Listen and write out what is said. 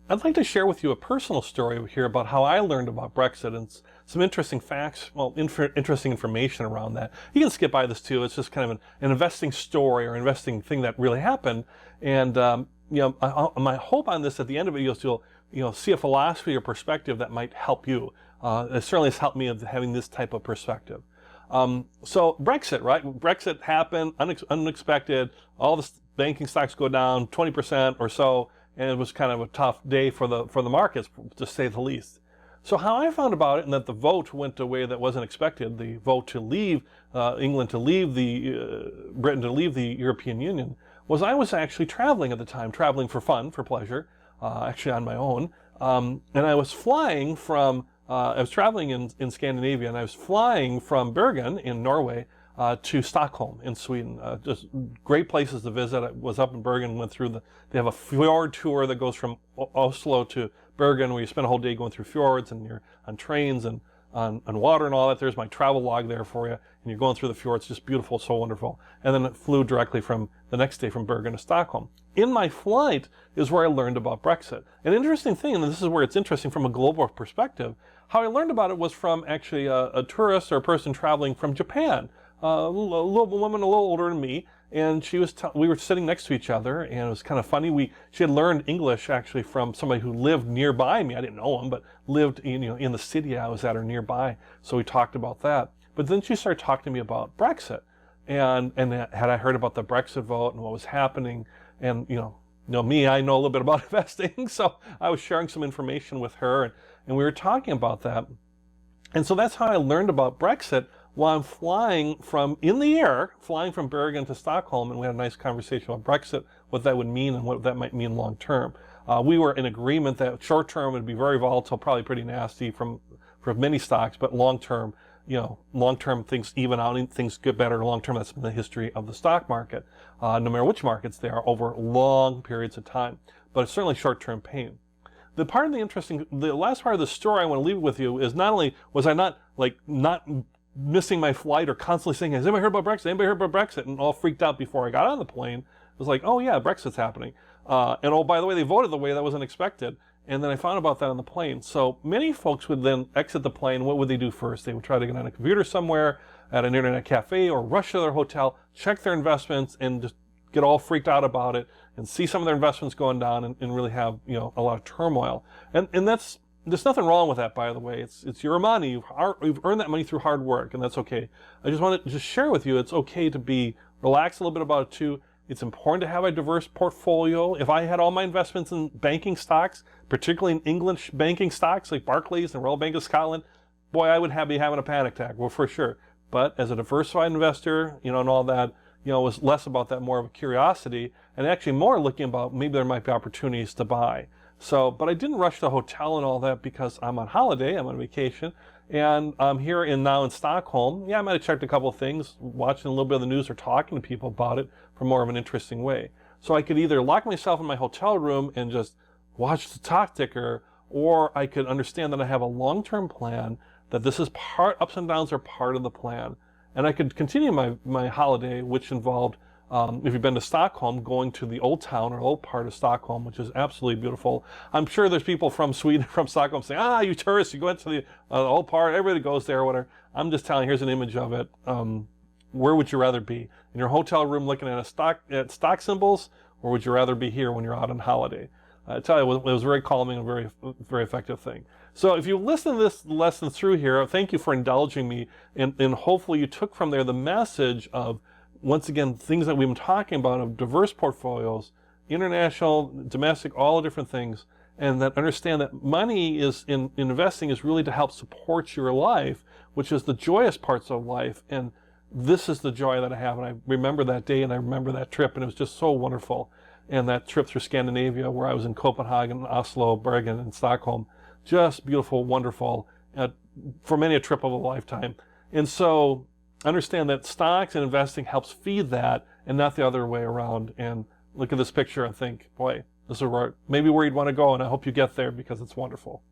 I'd like to share with you a personal story here about how I learned about Brexit and some interesting facts, well, interesting information around that. You can skip by this too. It's just kind of an investing story or investing thing that really happened. And my hope on this at the end of it is you'll see a philosophy or perspective that might help you. It certainly has helped me of having this type of perspective. So Brexit, right? Brexit happened, unexpected. All the banking stocks go down 20% or so. And it was kind of a tough day for the markets, to say the least. So how I found about it, and that the vote went a way that wasn't expected, the vote to leave England, to leave Britain, to leave the European Union, was I was actually traveling at the time, traveling for fun, for pleasure, actually on my own. And I was flying from, I was traveling in Scandinavia, and I was flying from Bergen in Norway to Stockholm in Sweden. Just great places to visit. I was up in Bergen, went through they have a fjord tour that goes from Oslo to Bergen, where you spend a whole day going through fjords, and you're on trains and on water and all that. There's my travel log there for you, and you're going through the fjords, just beautiful, so wonderful. And then it flew directly from the next day from Bergen to Stockholm. In my flight is where I learned about Brexit. An interesting thing, and this is where it's interesting from a global perspective, how I learned about it was from actually a tourist or a person traveling from Japan. A little woman, a little older than me, and we were sitting next to each other, and it was kind of funny. She had learned English actually from somebody who lived nearby me. I didn't know him, but lived in the city I was at or nearby. So we talked about that. But then she started talking to me about Brexit, and had I heard about the Brexit vote and what was happening, and me, I know a little bit about investing, so I was sharing some information with her, and we were talking about that. And so that's how I learned about Brexit, while I'm flying from Bergen to Stockholm, and we had a nice conversation about Brexit, what that would mean and what that might mean long term. We were in agreement that short term would be very volatile, probably pretty nasty for many stocks, but long term, things even out and things get better long term. That's been the history of the stock market, no matter which markets they are, over long periods of time. But it's certainly short term pain. The last part of the story I want to leave with you is, not only was I not missing my flight or constantly saying, has anybody heard about Brexit? Anybody heard about Brexit? And all freaked out before I got on the plane. It was like, oh yeah, Brexit's happening. And oh, by the way, they voted the way that wasn't expected. And then I found about that on the plane. So many folks would then exit the plane. What would they do first? They would try to get on a computer somewhere at an internet cafe, or rush to their hotel, check their investments, and just get all freaked out about it, and see some of their investments going down, and really have a lot of turmoil. And there's nothing wrong with that, by the way. It's your money. You've earned that money through hard work, and that's okay. I just wanted to just share with you, it's okay to be relaxed a little bit about it too. It's important to have a diverse portfolio. If I had all my investments in banking stocks, particularly in English banking stocks like Barclays and Royal Bank of Scotland, boy, I would be having a panic attack, well, for sure. But as a diversified investor, and all that, it was less about that, more of a curiosity, and actually more looking about maybe there might be opportunities to buy. So, but I didn't rush the hotel and all that, because I'm on holiday, I'm on vacation, and I'm here now in Stockholm. Yeah, I might have checked a couple of things, watching a little bit of the news or talking to people about it for more of an interesting way. So I could either lock myself in my hotel room and just watch the stock ticker, or I could understand that I have a long-term plan, that this is ups and downs are part of the plan. And I could continue my holiday, which involved, if you've been to Stockholm, going to the old town or old part of Stockholm, which is absolutely beautiful. I'm sure there's people from Sweden, from Stockholm, saying, you tourists, you go into the old part, everybody goes there or whatever. I'm just telling you, here's an image of it. Where would you rather be? In your hotel room looking at stock symbols, or would you rather be here when you're out on holiday? I tell you, it was very calming and very, very effective thing. So if you listen to this lesson through here, thank you for indulging me, and hopefully you took from there the message of, once again, things that we've been talking about, of diverse portfolios, international, domestic, all the different things, and that understand that money is in investing is really to help support your life, which is the joyous parts of life. And this is the joy that I have. And I remember that day, and I remember that trip, and it was just so wonderful. And that trip through Scandinavia, where I was in Copenhagen, Oslo, Bergen, and Stockholm, just beautiful, wonderful, for many a trip of a lifetime. And so understand that stocks and investing helps feed that, and not the other way around. And look at this picture and think, boy, this is maybe where you'd want to go, and I hope you get there, because it's wonderful.